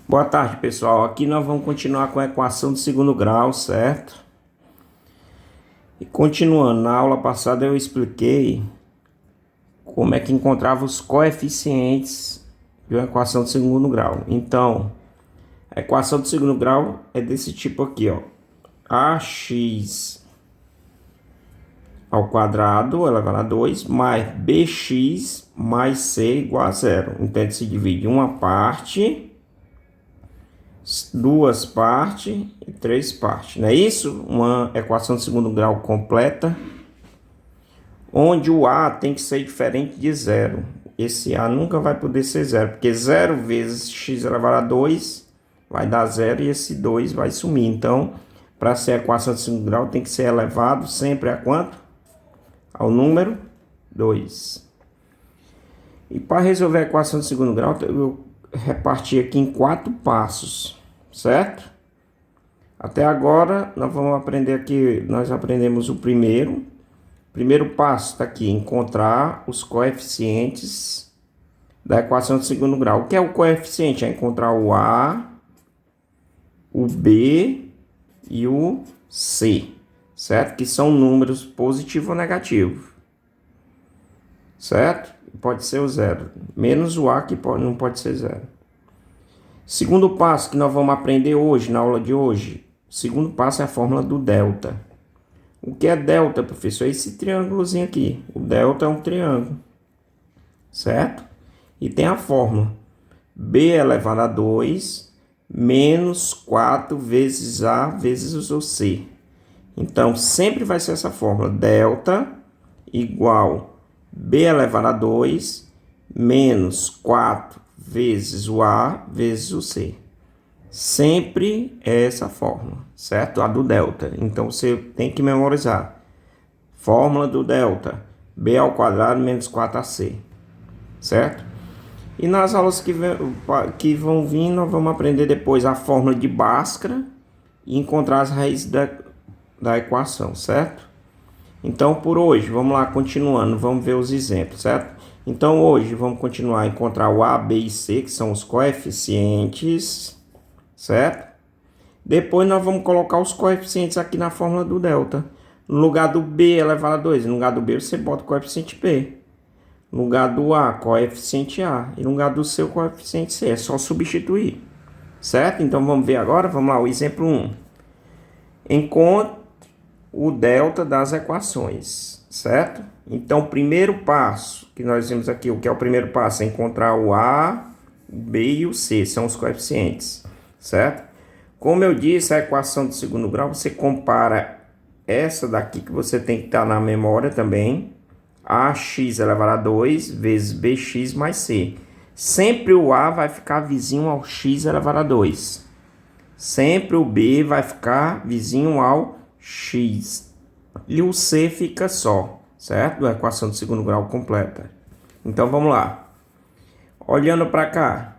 Boa tarde, pessoal. Aqui nós vamos continuar com a equação de segundo grau, certo? E continuando, na aula passada eu expliquei como é que encontrava os coeficientes de uma equação de segundo grau. Então, a equação de segundo grau é desse tipo aqui, ó. Ax ao quadrado elevado a 2 mais bx mais c igual a zero. Então, ele se divide em uma parte, duas partes e três partes, não é isso? Uma equação de segundo grau completa, onde o a tem que ser diferente de zero. Esse a nunca vai poder ser zero, porque zero vezes x elevado a 2 vai dar zero e esse 2 vai sumir. Então, para ser equação de segundo grau, tem que ser elevado sempre a quanto? Ao número 2. E para resolver a equação de segundo grau, eu reparti aqui em 4 passos, certo? Até agora nós vamos aprender aqui, nós aprendemos o primeiro. Primeiro passo está aqui, encontrar os coeficientes da equação de segundo grau. O que é o coeficiente? É encontrar o a, o b e o c, certo? Que são números positivo ou negativo, certo? Pode ser o zero, menos o a que não pode ser zero. Segundo passo que nós vamos aprender hoje, na aula de hoje. O segundo passo é a fórmula do delta. O que é delta, professor? É esse triângulozinho aqui. O delta é um triângulo, certo? E tem a fórmula b elevado a 2 menos 4 vezes a vezes o c. Então, sempre vai ser essa fórmula. Delta igual b elevado a 2 menos 4 vezes o a vezes o c. Sempre é essa fórmula, certo? A do delta. Então, você tem que memorizar. Fórmula do delta. B ao quadrado menos 4ac. Certo? E nas aulas que vão vir, nós vamos aprender depois a fórmula de Bhaskara e encontrar as raízes da equação, certo? Então, por hoje, vamos lá, continuando, vamos ver os exemplos, certo? Então, hoje, vamos continuar a encontrar o a, b e c, que são os coeficientes, certo? Depois, nós vamos colocar os coeficientes aqui na fórmula do delta. No lugar do b elevado a 2, no lugar do b, você bota o coeficiente b. No lugar do a, coeficiente a. E no lugar do c, o coeficiente c. É só substituir, certo? Então, vamos ver agora, vamos lá, o exemplo 1. Encontre o delta das equações, certo? Então, o primeiro passo que nós vimos aqui, o que é o primeiro passo? É encontrar o a, o b e o c, são os coeficientes, certo? Como eu disse, a equação de segundo grau, você compara essa daqui que você tem que estar na memória também, ax elevado a 2 vezes bx mais c. Sempre o a vai ficar vizinho ao x elevado a 2. Sempre o b vai ficar vizinho ao x. E o c fica só, certo? A equação de segundo grau completa. Então, vamos lá. Olhando para cá,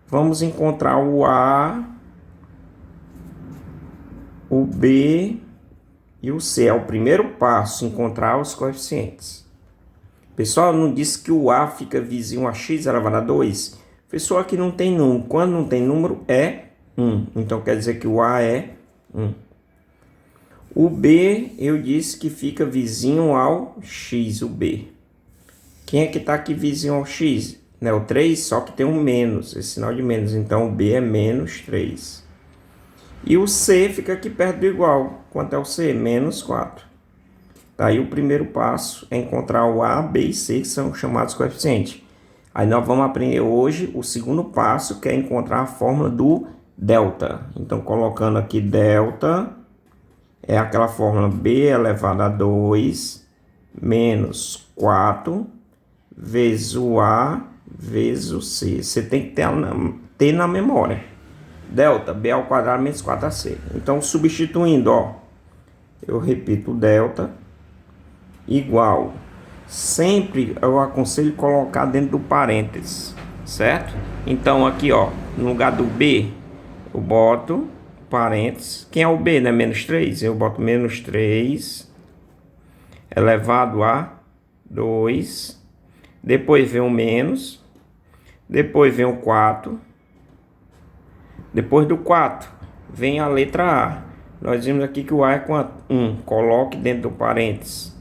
vamos encontrar o a, o b e o c. É o primeiro passo, encontrar os coeficientes. Pessoal, não disse que o a fica vizinho a x elevado a 2? Pessoal, aqui não tem número. Quando não tem número, é 1. Então, quer dizer que o a é 1. O b, eu disse que fica vizinho ao x, o b. Quem é que está aqui vizinho ao x? Né, o 3, só que tem um menos, esse sinal de menos. Então, o b é menos 3. E o c fica aqui perto do igual. Quanto é o c? Menos 4. Daí o primeiro passo é encontrar o a, b e c, que são chamados coeficientes. Aí nós vamos aprender hoje o segundo passo, que é encontrar a fórmula do delta. Então, colocando aqui delta, é aquela fórmula b elevado a 2 menos 4 vezes o a vezes o c. Você tem que ter na memória. Delta, b ao quadrado menos 4ac. Então, substituindo, ó, eu repito, delta igual. Sempre eu aconselho colocar dentro do parênteses, certo? Então, aqui, ó, no lugar do b, eu boto parênteses. Quem é o b, né? Menos 3. Eu boto menos 3 elevado a 2. Depois vem o menos. Depois vem o 4. Depois do 4, vem a letra A. Nós vimos aqui que o A é quanto? 1. Coloque dentro do parênteses.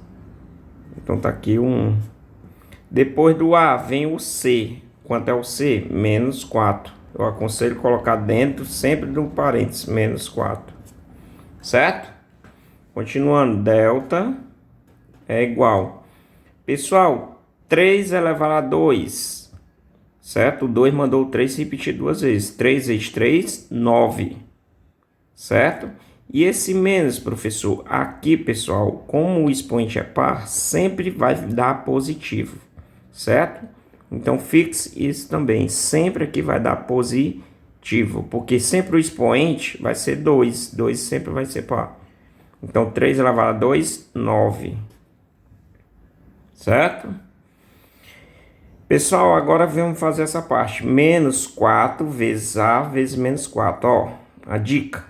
Então tá aqui o 1. Depois do A, vem o C. Quanto é o C? Menos 4. Eu aconselho colocar dentro sempre do parênteses, menos 4. Certo? Continuando, delta é igual. Pessoal, 3 elevado a 2. Certo? O 2 mandou o 3 repetir duas vezes. 3 vezes 3, 9. Certo? E esse menos, professor, aqui, pessoal, como o expoente é par, sempre vai dar positivo. Certo? Então, fixe isso também. Sempre aqui vai dar positivo, porque sempre o expoente vai ser 2. 2 sempre vai ser par. Então, 3 elevado a 2, 9. Certo? Pessoal, agora vamos fazer essa parte. Menos 4 vezes A vezes menos 4. Ó, a dica.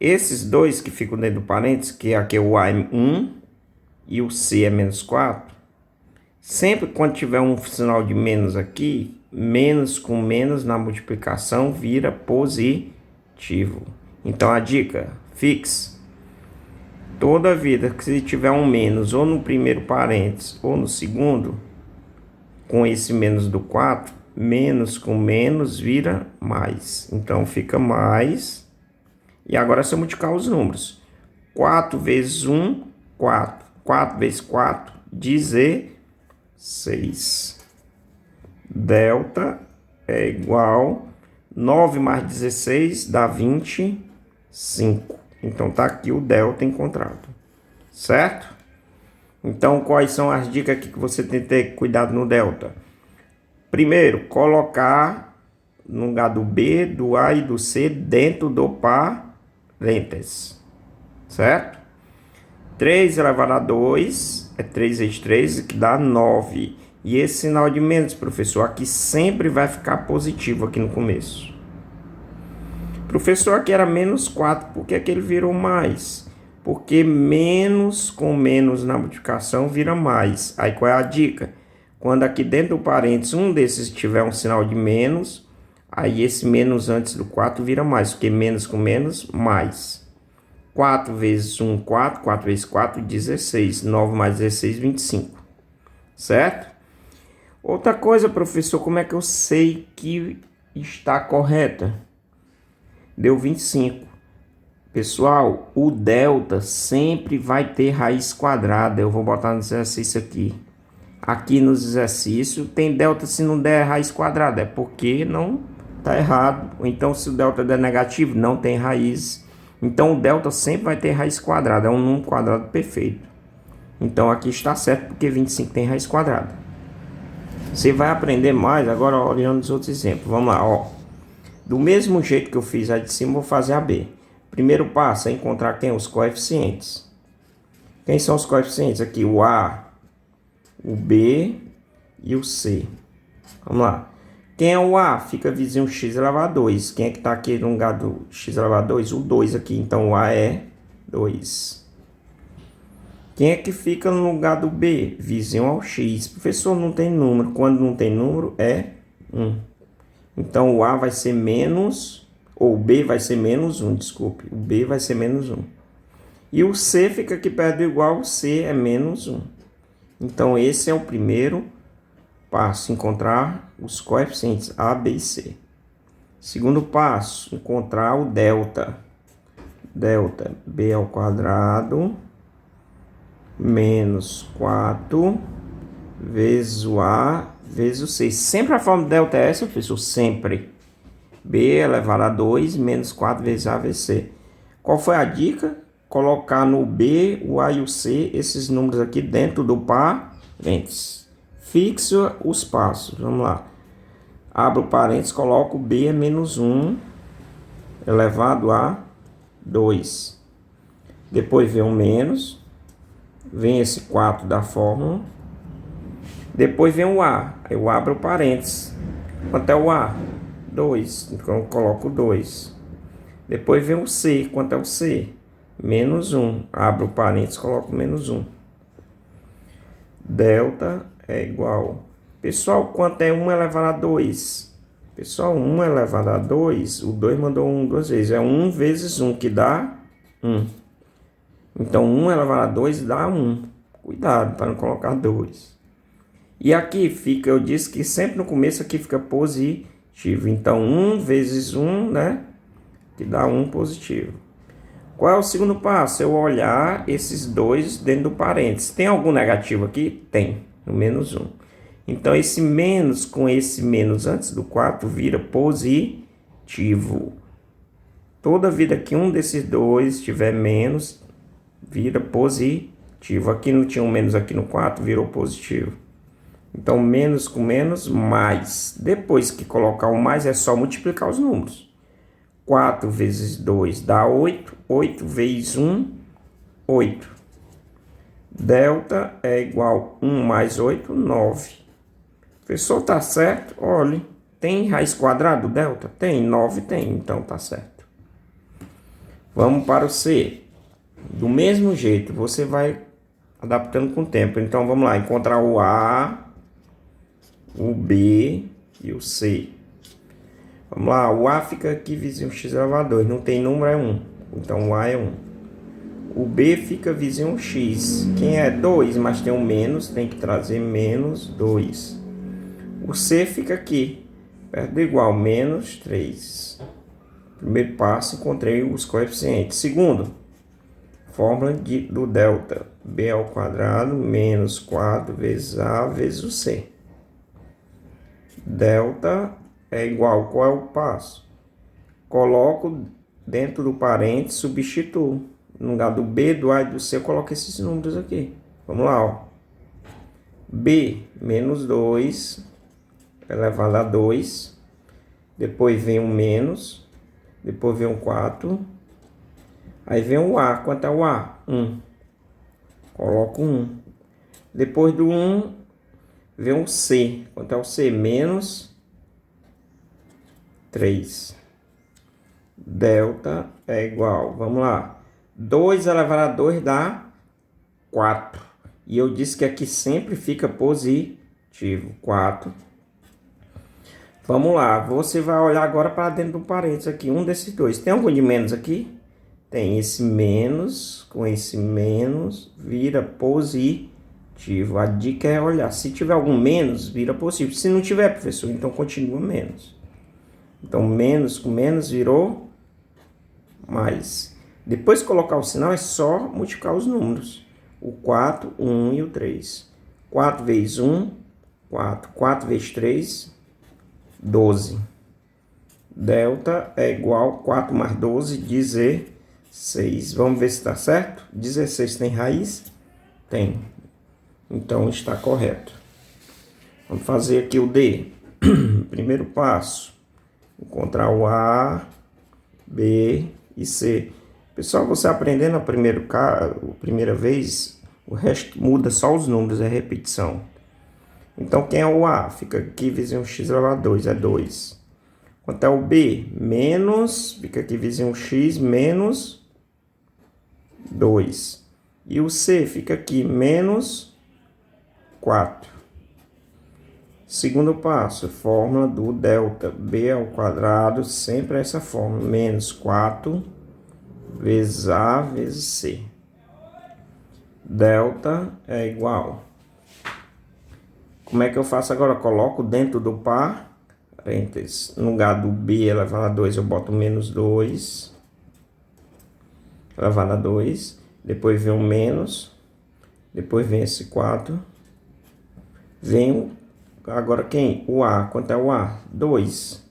Esses dois que ficam dentro do parênteses, que aqui é o A é 1 e o C é menos 4. Sempre quando tiver um sinal de menos aqui, menos com menos na multiplicação vira positivo. Então a dica, fixe. Toda vida que se tiver um menos ou no primeiro parênteses ou no segundo, com esse menos do 4, menos com menos vira mais. Então fica mais. E agora se eu multiplicar os números. 4 vezes 1, 4. 4 vezes 4, 16. Delta é igual 9 mais 16 dá 25. Então tá aqui o delta encontrado. Certo? Então quais são as dicas aqui que você tem que ter cuidado no delta? Primeiro, colocar no lugar do B, do A e do C dentro do parênteses. Certo? 3 elevado a 2 é 3 vezes 3, que dá 9. E esse sinal de menos, professor, aqui sempre vai ficar positivo aqui no começo. Professor, aqui era menos 4, por que aqui ele virou mais? Porque menos com menos na multiplicação vira mais. Aí qual é a dica? Quando aqui dentro do parênteses um desses tiver um sinal de menos, aí esse menos antes do 4 vira mais, porque menos com menos, mais. 4 vezes 1, 4. 4 vezes 4, 16. 9 mais 16, 25. Certo? Outra coisa, professor, como é que eu sei que está correta? Deu 25. Pessoal, o delta sempre vai ter raiz quadrada. Eu vou botar no exercício aqui. Aqui nos exercícios tem delta se não der raiz quadrada. É porque não está errado. Ou então se o delta der negativo, não tem raiz. Então o delta sempre vai ter raiz quadrada. É um número quadrado perfeito. Então aqui está certo porque 25 tem raiz quadrada. Você vai aprender mais agora olhando os outros exemplos. Vamos lá, ó. Do mesmo jeito que eu fiz a de cima, vou fazer a B. Primeiro passo é encontrar quem? Os coeficientes. Quem são os coeficientes? Aqui o A, o B e o C. Vamos lá. Quem é o A? Fica vizinho x elevado a 2. Quem é que está aqui no lugar do x elevado a 2? O 2 aqui. Então o A é 2. Quem é que fica no lugar do B? Vizinho ao x. Professor, não tem número. Quando não tem número é 1. Então o A vai ser menos, ou o B vai ser menos 1, desculpe. O B vai ser menos 1. E o C fica aqui perto do igual, o C é menos 1. Então esse é o primeiro passo, encontrar os coeficientes A, B e C. Segundo passo, encontrar o delta. Delta, B ao quadrado, menos 4, vezes o A, vezes o C. Sempre a forma de delta é essa, professor? Sempre. B elevado a 2, menos 4 vezes A vezes C. Qual foi a dica? Colocar no B, o A e o C, esses números aqui dentro do parênteses. Fixa os passos. Vamos lá. Abro o parênteses, coloco B é menos 1 elevado a 2. Depois vem o menos. Vem esse 4 da fórmula. Depois vem o A. Eu abro o parênteses. Quanto é o A? 2. Então eu coloco 2. Depois vem o C. Quanto é o C? Menos 1. Abro o parênteses, coloco menos 1. Delta é igual. Pessoal, quanto é 1 elevado a 2? Pessoal, 1 elevado a 2, o 2 mandou 1 duas vezes. É 1 vezes 1 que dá 1. Então, 1 elevado a 2 dá 1. Cuidado para não colocar 2. E aqui fica, eu disse que sempre no começo aqui fica positivo. Então, 1 vezes 1, né? Que dá 1 positivo. Qual é o segundo passo? Eu olhar esses dois dentro do parênteses. Tem algum negativo aqui? Tem, no menos 1. Então, esse menos com esse menos antes do 4 vira positivo. Toda vida que um desses dois tiver menos, vira positivo. Aqui não tinha um menos aqui no 4, virou positivo. Então, menos com menos, mais. Depois que colocar o mais, é só multiplicar os números. 4 vezes 2 dá 8. 8 vezes 1, 8. Delta é igual a 1 mais 8, 9. Professor, tá certo? Olhe, tem raiz quadrada do delta? Tem, 9 tem, então tá certo. Vamos para o C. Do mesmo jeito, você vai adaptando com o tempo. Então, vamos lá, encontrar o A, o B e o C. Vamos lá, o A fica aqui vizinho x elevado a 2, não tem número, é 1. Então, o A é 1. O B fica vizinho x. Quem é 2, mas tem um menos, tem que trazer menos 2. O C fica aqui, perto do igual, menos 3. Primeiro passo, encontrei os coeficientes. Segundo, fórmula do delta. B ao quadrado menos 4 vezes A vezes o C. Delta é igual, qual é o passo? Coloco dentro do parênteses, substituo. No lugar do B, do A e do C, eu coloco esses números aqui. Vamos lá, ó. B menos 2 elevado a 2, depois vem um menos, depois vem um 4, aí vem o A, quanto é o A? 1, coloco 1, depois do 1 vem o C, quanto é o C? Menos 3, delta é igual, vamos lá, 2 elevado a 2 dá 4, e eu disse que aqui sempre fica positivo, 4. Vamos lá, você vai olhar agora para dentro do parênteses aqui, um desses dois. Tem algum de menos aqui? Tem esse menos, com esse menos, vira positivo. A dica é olhar, se tiver algum menos, vira positivo. Se não tiver, professor, então continua menos. Então, menos com menos virou mais. Depois de colocar o sinal, é só multiplicar os números. O 4, 1 e o 3. 4 vezes 1, 4. 4 vezes 3, 12. Delta é igual a 4 mais 12, 16. Vamos ver se está certo? 16 tem raiz? Tem. Então está correto. Vamos fazer aqui o D. Primeiro passo. Encontrar o A, B e C. Pessoal, você aprendendo a primeira vez, o resto muda só os números, é repetição. Então, quem é o A? Fica aqui vizinho x elevado a 2, é 2. Quanto é o B? Menos, fica aqui vizinho x menos 2. E o C fica aqui menos 4. Segundo passo, fórmula do delta. B ao quadrado, sempre essa fórmula. Menos 4 vezes A vezes C. Delta é igual. Como é que eu faço agora? Eu coloco dentro do parênteses. No lugar do B elevado a 2, eu boto menos 2. Elevado a 2. Depois vem o menos. Depois vem esse 4. Vem agora quem? O A. Quanto é o A? 2.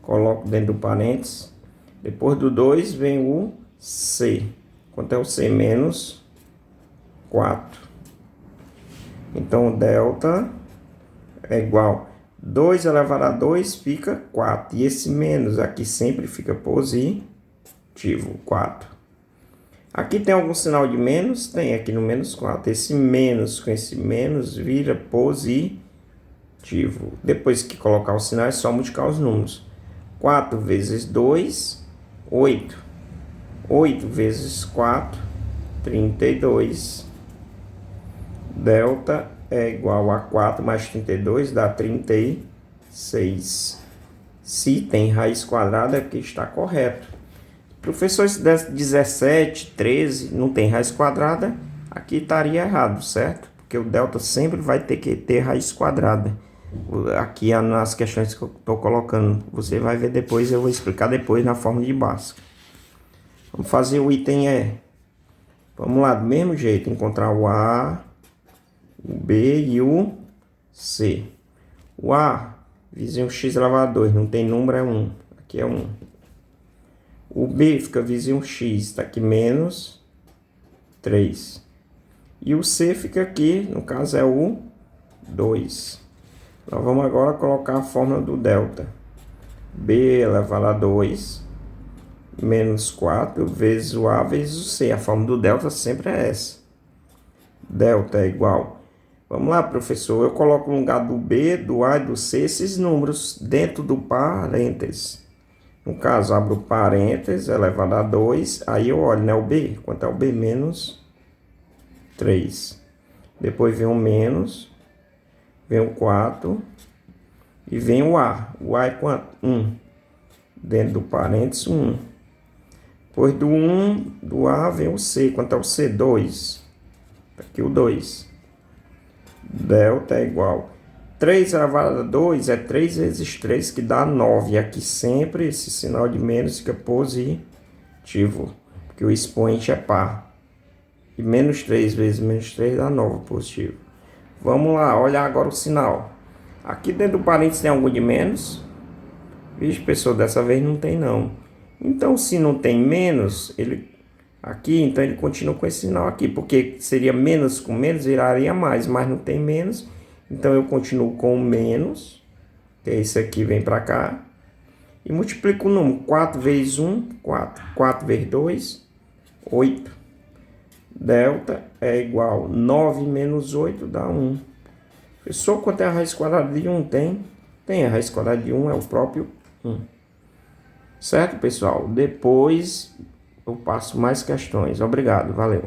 Coloco dentro do parênteses. Depois do 2 vem o C. Quanto é o C? Menos 4. Então, o delta é igual a 2 elevado a 2 fica 4. E esse menos aqui sempre fica positivo, 4. Aqui tem algum sinal de menos? Tem aqui no menos 4. Esse menos com esse menos vira positivo. Depois que colocar o sinal, é só multiplicar os números. 4 vezes 2, 8. 8 vezes 4, 32. Delta é igual a 4 mais 32, dá 36. Se tem raiz quadrada é porque está correto. Professor, se der 17, 13, não tem raiz quadrada, aqui estaria errado, certo? Porque o delta sempre vai ter que ter raiz quadrada. Aqui nas questões que eu estou colocando, você vai ver depois, eu vou explicar depois na forma de Bhaskara. Vamos fazer o item E. Vamos lá, do mesmo jeito, encontrar o A, o B e o C. O A, vizinho x elevado a 2, não tem número, é 1. Aqui é 1. O B fica vizinho x, está aqui menos 3. E o C fica aqui, no caso é o 2. Nós vamos agora colocar a fórmula do delta. B elevado a 2 menos 4 vezes o A vezes o C. A fórmula do delta sempre é essa. Delta é igual. Vamos lá, professor. Eu coloco no lugar do B, do A e do C esses números dentro do parênteses. No caso, abro o parênteses elevado a 2. Aí eu olho, né? O B. Quanto é o B? Menos 3. Depois vem o menos. Vem o 4. E vem o A. O A é quanto? 1. Dentro do parênteses, 1. Depois do 1, do A, vem o C. Quanto é o C? 2. Aqui o 2. Delta é igual. 3 elevado a 2 é 3 vezes 3, que dá 9. E aqui sempre esse sinal de menos fica positivo, porque o expoente é par. E menos 3 vezes menos 3 dá 9 positivo. Vamos lá, olhar agora o sinal. Aqui dentro do parênteses tem algum de menos? Vixe, pessoal, dessa vez não tem não. Então, se não tem menos, ele aqui, então ele continua com esse sinal aqui, porque seria menos com menos, viraria mais, mas não tem menos. Então, eu continuo com o menos, que é esse aqui, vem para cá, e multiplico o número. 4 vezes 1, 4. 4 vezes 2, 8. Delta é igual a 9 menos 8 dá 1. Professor, quanto é a raiz quadrada de 1? Tem a raiz quadrada de 1, é o próprio 1. Certo, pessoal? Depois eu passo mais questões. Obrigado, valeu.